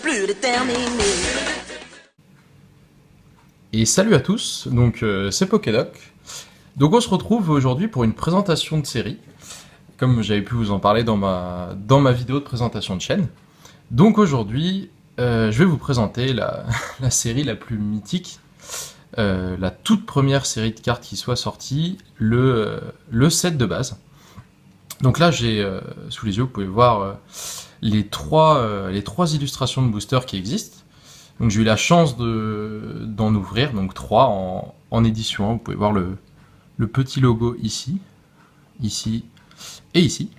plus déterminé. Et salut à tous, donc c'est Pokédoc. Donc on se retrouve aujourd'hui pour une présentation de série, comme j'avais pu vous en parler dans ma vidéo de présentation de chaîne. Donc aujourd'hui, je vais vous présenter la série la plus mythique, la toute première série de cartes qui soit sortie, le set de base. Donc là j'ai sous les yeux, vous pouvez voir les trois illustrations de boosters qui existent. Donc j'ai eu la chance d'en ouvrir, donc 3 en édition 1. Vous pouvez voir le petit logo ici, ici et ici.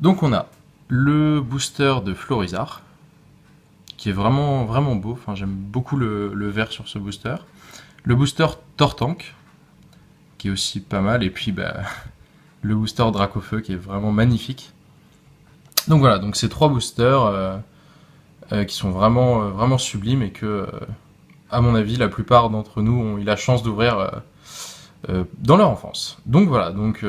Donc on a le booster de Florizarre, qui est vraiment, vraiment beau. Enfin, j'aime beaucoup le vert sur ce booster. Le booster Tortank, qui est aussi pas mal. Et puis le booster Dracofeu, qui est vraiment magnifique. Donc voilà, donc ces 3 boosters qui sont vraiment, vraiment sublimes et que, à mon avis, la plupart d'entre nous ont eu la chance d'ouvrir dans leur enfance. Donc voilà, donc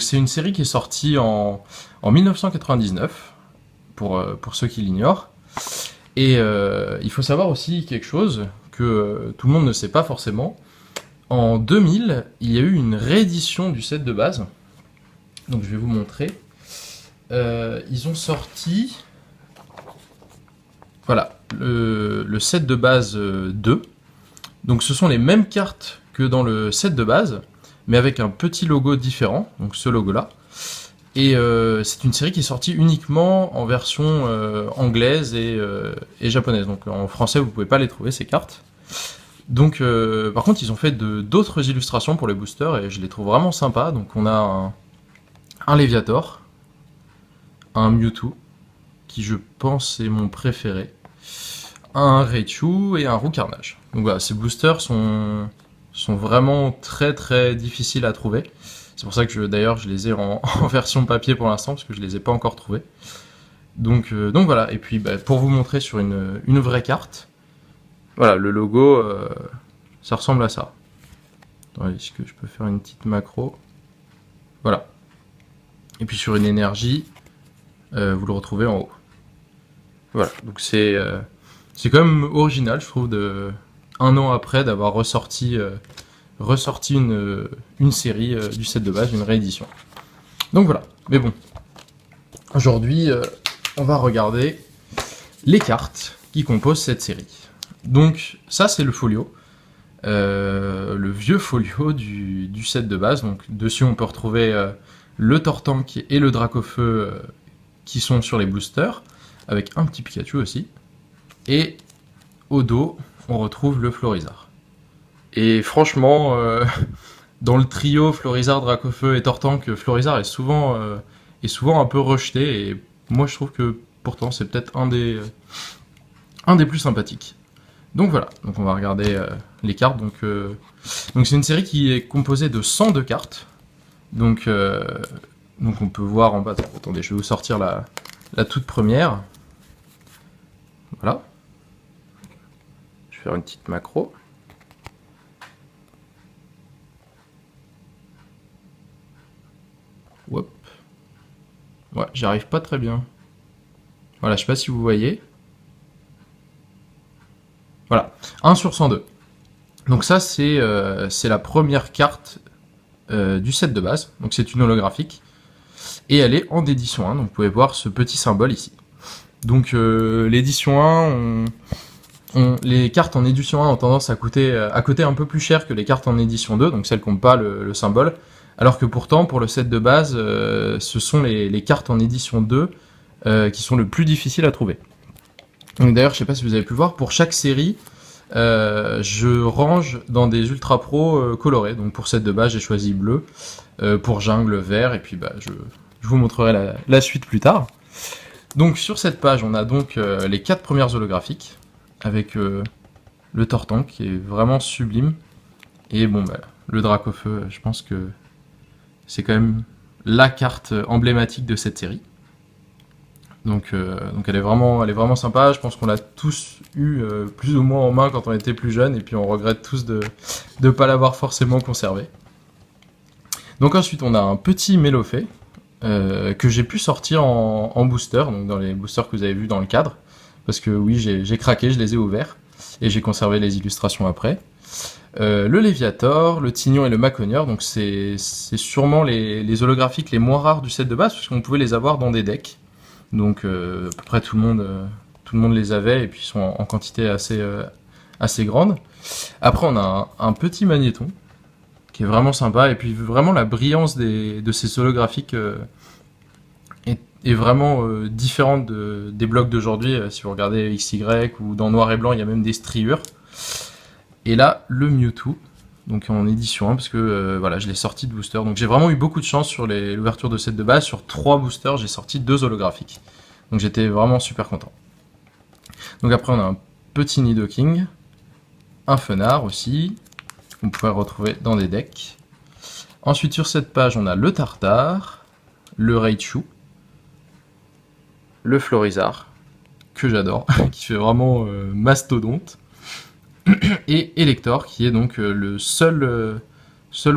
c'est une série qui est sortie en 1999, pour ceux qui l'ignorent. Et il faut savoir aussi quelque chose que tout le monde ne sait pas forcément. En 2000, il y a eu une réédition du set de base. Donc je vais vous montrer. Ils ont sorti... Voilà, le set de base 2. Donc ce sont les mêmes cartes que dans le set de base, mais avec un petit logo différent, donc ce logo-là. Et c'est une série qui est sortie uniquement en version anglaise et japonaise. Donc en français, vous pouvez pas les trouver, ces cartes. Donc par contre, ils ont fait d'autres illustrations pour les boosters et je les trouve vraiment sympas. Donc on a un Léviator, un Mewtwo, qui je pense est mon préféré, un Raichu et un Roux Carnage. Donc voilà, ces boosters sont vraiment très très difficiles à trouver. C'est pour ça que d'ailleurs je les ai en version papier pour l'instant, parce que je les ai pas encore trouvés. Donc voilà, et puis pour vous montrer sur une vraie carte, voilà, le logo, ça ressemble à ça. Attendez, est-ce que je peux faire une petite macro? Voilà. Et puis sur une énergie, vous le retrouvez en haut. Voilà, donc c'est quand même original, je trouve, un an après d'avoir ressorti une série du set de base, une réédition. Donc voilà, mais bon, aujourd'hui, on va regarder les cartes qui composent cette série. Donc ça, c'est le folio, le vieux folio du set de base. Donc dessus, on peut retrouver le Tortank et le Dracofeu qui sont sur les boosters, avec un petit Pikachu aussi. Et au dos, on retrouve le Florizarre. Et franchement, dans le trio Florizarre, Dracofeu et Tortank, Florizarre est souvent un peu rejeté. Et moi, je trouve que pourtant, c'est peut-être un des plus sympathiques. Donc voilà, donc on va regarder les cartes. Donc c'est une série qui est composée de 102 cartes. Donc on peut voir en bas. Attendez, je vais vous sortir la toute première. Voilà. Je vais faire une petite macro. Hop. Ouais, j'y arrive pas très bien. Voilà, je sais pas si vous voyez. Voilà, 1 sur 102. Donc ça, c'est la première carte du set de base. Donc c'est une holographique. Et elle est en édition 1, donc vous pouvez voir ce petit symbole ici. Donc l'édition 1, les cartes en édition 1 ont tendance à coûter un peu plus cher que les cartes en édition 2, donc celles qui n'ont pas le symbole. Alors que pourtant, pour le set de base, ce sont les cartes en édition 2 qui sont le plus difficiles à trouver. Donc d'ailleurs, je sais pas si vous avez pu voir, pour chaque série, je range dans des Ultra Pro colorés. Donc pour set de base, j'ai choisi bleu, pour jungle vert, et puis je vous montrerai la suite plus tard. Donc sur cette page, on a donc les 4 premières holographiques, avec le Tortank qui est vraiment sublime. Et bon, le Dracofeu, je pense que c'est quand même la carte emblématique de cette série. Donc elle est vraiment sympa. Je pense qu'on l'a tous eu plus ou moins en main quand on était plus jeune, et puis on regrette tous de ne pas l'avoir forcément conservé. Donc ensuite on a un petit Mélofée que j'ai pu sortir en booster, donc dans les boosters que vous avez vus dans le cadre. parce que oui, j'ai craqué, je les ai ouverts, et j'ai conservé les illustrations après. Le Léviator, le Tignon et le Maconieur, donc c'est sûrement les holographiques les moins rares du set de base, parce qu'on pouvait les avoir dans des decks. Donc à peu près tout le monde les avait, et puis ils sont en quantité assez grande. Après on a un petit magnéton, qui est vraiment sympa, et puis vraiment la brillance de ces holographiques est vraiment différente des blocs d'aujourd'hui. Si vous regardez XY ou dans noir et blanc, il y a même des striures. Et là, le Mewtwo, donc en édition 1, parce que voilà, je l'ai sorti de booster. Donc j'ai vraiment eu beaucoup de chance sur l'ouverture de set de base. Sur 3 boosters, j'ai sorti 2 holographiques. Donc j'étais vraiment super content. Donc après, on a un petit Nidoking, un Fenard aussi, qu'on pourrait retrouver dans des decks. Ensuite, sur cette page, on a le Tartare, le Raichu, le Florizard, que j'adore, qui fait vraiment mastodonte, et Elector, qui est donc le seul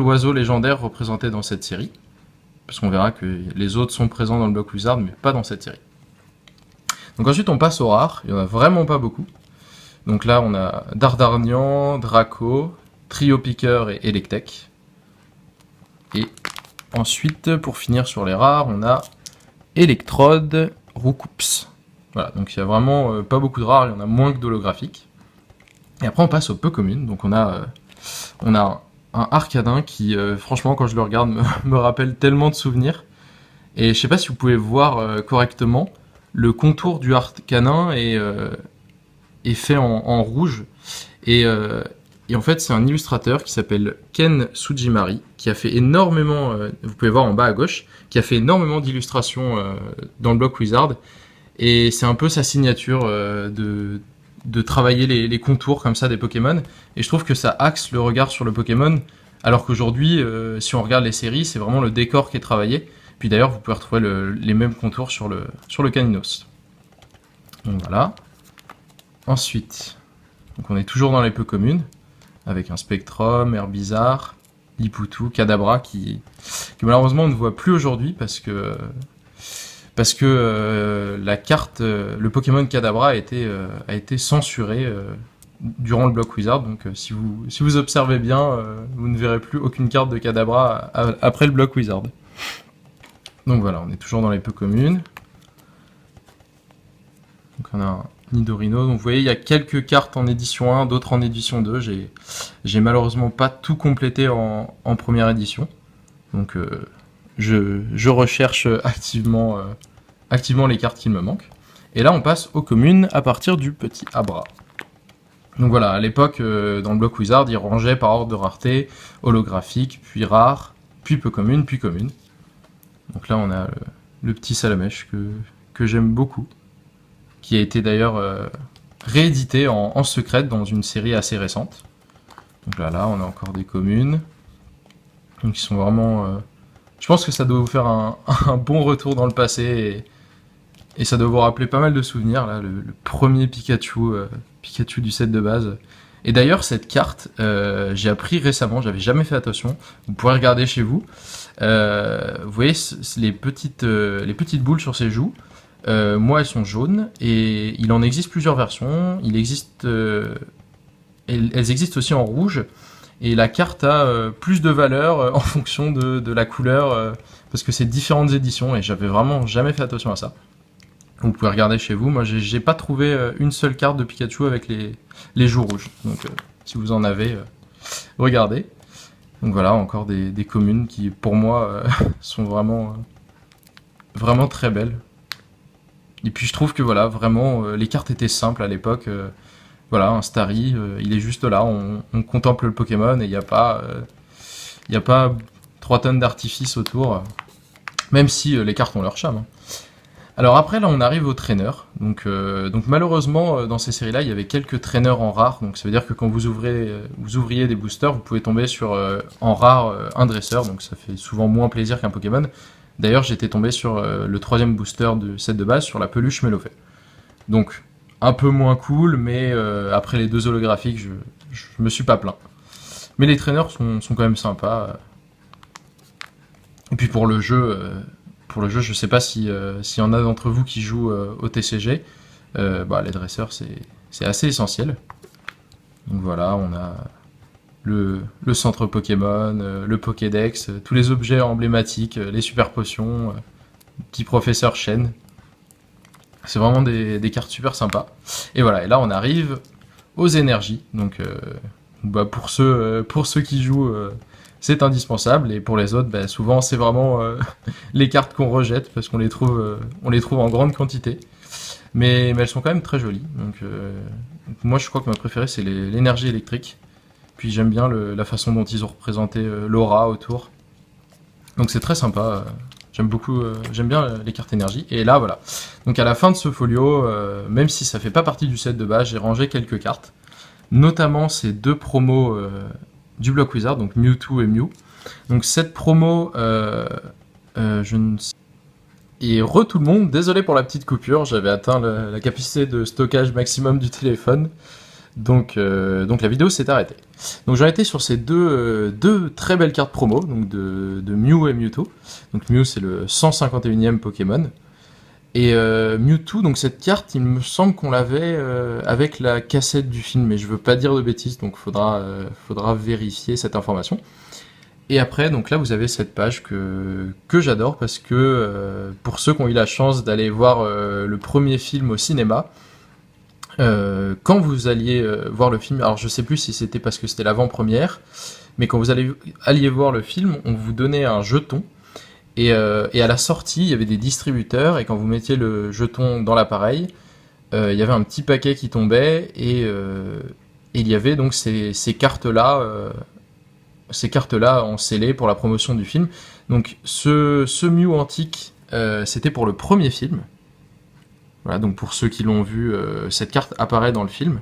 oiseau légendaire représenté dans cette série, parce qu'on verra que les autres sont présents dans le bloc Wizard, mais pas dans cette série. Donc ensuite, on passe aux rares, il n'y en a vraiment pas beaucoup. Donc là, on a Dardarnian, Draco, Trio Piqueur et Electek. Et ensuite, pour finir sur les rares, on a Electrode, Roucoups. Voilà, donc il y a vraiment pas beaucoup de rares, il y en a moins que d'holographiques. Et après, on passe aux peu communes. Donc on a un Arcadin qui, franchement, quand je le regarde, me rappelle tellement de souvenirs. Et je sais pas si vous pouvez voir correctement, le contour du Arcanin est fait en rouge. Et en fait, c'est un illustrateur qui s'appelle Ken Sujimari, qui a fait énormément, vous pouvez voir en bas à gauche, qui a fait énormément d'illustrations dans le bloc Wizard. Et c'est un peu sa signature de travailler les contours comme ça des Pokémon. Et je trouve que ça axe le regard sur le Pokémon, alors qu'aujourd'hui, si on regarde les séries, c'est vraiment le décor qui est travaillé. Puis d'ailleurs, vous pouvez retrouver les mêmes contours sur le Caninos. Donc voilà. Ensuite, donc on est toujours dans les peu communes, avec un Spectrum, Herbizarre, Lipoutou, Kadabra, que malheureusement on ne voit plus aujourd'hui parce que la carte, le Pokémon Kadabra a été censuré durant le bloc Wizard. Donc si vous observez bien, vous ne verrez plus aucune carte de Kadabra après le bloc Wizard. Donc voilà, on est toujours dans les peu communes. Donc on a un Nidorino. Donc vous voyez, il y a quelques cartes en édition 1, d'autres en édition 2. J'ai malheureusement pas tout complété en première édition. Donc je recherche activement les cartes qu'il me manquent. Et là, on passe aux communes à partir du petit Abra. Donc voilà, à l'époque, dans le bloc Wizard, il rangeait par ordre de rareté, holographique, puis rare, puis peu commune, puis commune. Donc là, on a le petit Salamèche que j'aime beaucoup, qui a été d'ailleurs réédité en secret dans une série assez récente. Donc là, on a encore des communes. Donc ils sont vraiment... je pense que ça doit vous faire un bon retour dans le passé et ça doit vous rappeler pas mal de souvenirs. Là, le premier Pikachu du set de base. Et d'ailleurs, cette carte, j'ai appris récemment, j'avais jamais fait attention. Vous pourrez regarder chez vous. Vous voyez les petites boules sur ses joues. Moi, elles sont jaunes et il en existe plusieurs versions. Elles existent aussi en rouge. Et la carte a plus de valeur en fonction de la couleur, parce que c'est différentes éditions et j'avais vraiment jamais fait attention à ça. Vous pouvez regarder chez vous. Moi, j'ai pas trouvé une seule carte de Pikachu avec les joues rouges. Donc, si vous en avez, regardez. Donc voilà, encore des communes qui, pour moi, sont vraiment très belles. Et puis je trouve que voilà, vraiment, les cartes étaient simples à l'époque. Voilà, un Starry, il est juste là, on contemple le Pokémon et il n'y a pas 3 tonnes d'artifice autour, même si les cartes ont leur charme. Hein. Alors après, là, on arrive aux traîneurs. Donc malheureusement, dans ces séries-là, il y avait quelques traîneurs en rare. Donc ça veut dire que quand vous ouvriez des boosters, vous pouvez tomber sur en rare un dresseur. Donc ça fait souvent moins plaisir qu'un Pokémon. D'ailleurs, j'étais tombé sur le 3e booster de set de base sur la peluche Melofée. Donc un peu moins cool, mais après les 2 holographiques, je me suis pas plaint. Mais les traîneurs sont quand même sympas. Et puis pour le jeu, je sais pas s'il y en a d'entre vous qui jouent au TCG. Les dresseurs c'est assez essentiel. Donc voilà, on a le centre Pokémon, le Pokédex, tous les objets emblématiques, les super potions, petit professeur Chêne. C'est vraiment des cartes super sympas. Et voilà, et là on arrive aux énergies. Donc pour ceux qui jouent, c'est indispensable. Et pour les autres, souvent c'est vraiment les cartes qu'on rejette parce qu'on les trouve en grande quantité. Mais elles sont quand même très jolies. Donc moi je crois que ma préférée c'est l'énergie électrique. Puis j'aime bien la façon dont ils ont représenté l'aura autour. Donc c'est très sympa. J'aime bien les cartes énergie. Et là voilà. Donc à la fin de ce folio, même si ça fait pas partie du set de base, j'ai rangé quelques cartes. Notamment ces deux promos du Block Wizard, donc Mewtwo et Mew. Donc cette promo, je ne sais. Et tout le monde, désolé pour la petite coupure, j'avais atteint la capacité de stockage maximum du téléphone. Donc la vidéo s'est arrêtée. Donc j'en étais sur ces deux très belles cartes promo, donc de Mew et Mewtwo. Donc Mew c'est le 151e Pokémon. Et Mewtwo, donc cette carte, il me semble qu'on l'avait avec la cassette du film, mais je veux pas dire de bêtises, donc faudra vérifier cette information. Et après, donc là vous avez cette page que j'adore parce que pour ceux qui ont eu la chance d'aller voir le premier film au cinéma, quand vous alliez voir le film, alors je sais plus si c'était parce que c'était l'avant-première, mais quand vous alliez voir le film, on vous donnait un jeton, et à la sortie, il y avait des distributeurs, et quand vous mettiez le jeton dans l'appareil, il y avait un petit paquet qui tombait, et il y avait donc ces cartes-là en scellé pour la promotion du film. Donc ce Mew antique, c'était pour le premier film. Voilà, donc pour ceux qui l'ont vu, cette carte apparaît dans le film.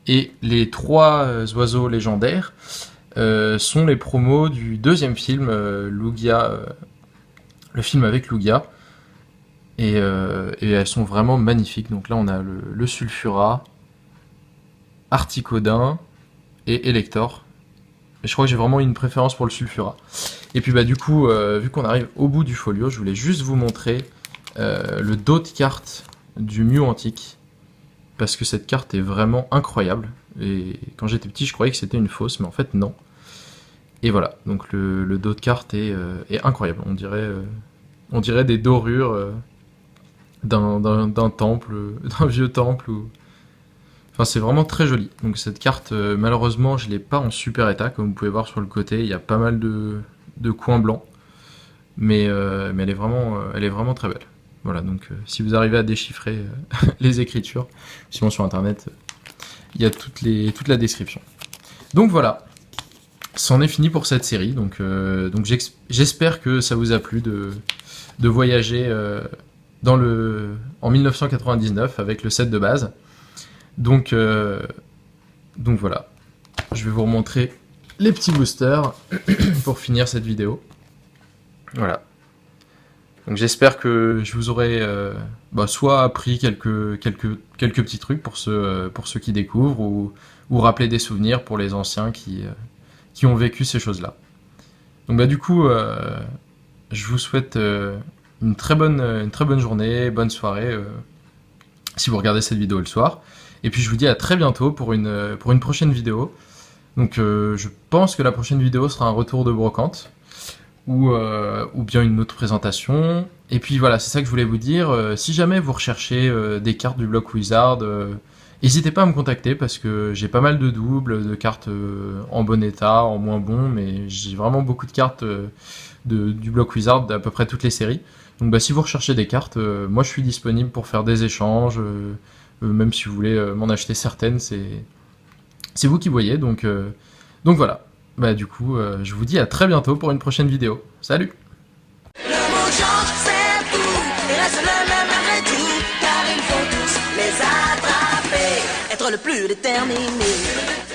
Et les trois oiseaux légendaires sont les promos du deuxième film, Lugia, le film avec Lugia. Et elles sont vraiment magnifiques. Donc là on a le Sulfura, Articodin et Elector. Et je crois que j'ai vraiment une préférence pour le Sulfura. Et puis du coup, vu qu'on arrive au bout du folio, je voulais juste vous montrer le dos de carte du Mew antique, parce que cette carte est vraiment incroyable. Et quand j'étais petit, je croyais que c'était une fausse, mais en fait non. Et voilà, donc le dos de carte est incroyable. On dirait des dorures d'un temple, d'un vieux temple. Enfin, c'est vraiment très joli. Donc cette carte, malheureusement, je l'ai pas en super état, comme vous pouvez voir sur le côté. Il y a pas mal de coins blancs, mais elle est vraiment très belle. Voilà, donc si vous arrivez à déchiffrer les écritures, sinon sur internet, il y a toute la description. Donc voilà, c'en est fini pour cette série. Donc j'espère que ça vous a plu de voyager en 1999 avec le set de base. Donc voilà, je vais vous remontrer les petits boosters pour finir cette vidéo. Voilà. Donc j'espère que je vous aurai soit appris quelques petits trucs pour ceux qui découvrent, ou rappeler des souvenirs pour les anciens qui ont vécu ces choses-là. Donc du coup, je vous souhaite une très bonne journée, bonne soirée si vous regardez cette vidéo le soir. Et puis je vous dis à très bientôt pour une prochaine vidéo. Donc je pense que la prochaine vidéo sera un retour de brocante. Ou bien une autre présentation. Et puis voilà, c'est ça que je voulais vous dire. Si jamais vous recherchez des cartes du Block Wizard, n'hésitez pas à me contacter parce que j'ai pas mal de doubles, de cartes en bon état, en moins bon, mais j'ai vraiment beaucoup de cartes du Block Wizard d'à peu près toutes les séries. Donc si vous recherchez des cartes, moi je suis disponible pour faire des échanges, même si vous voulez m'en acheter certaines, c'est vous qui voyez. Donc voilà. Du coup, je vous dis à très bientôt pour une prochaine vidéo. Salut! Le monde change, c'est tout, il reste le même malgré tout, car il faut tous les attraper, être le plus déterminé.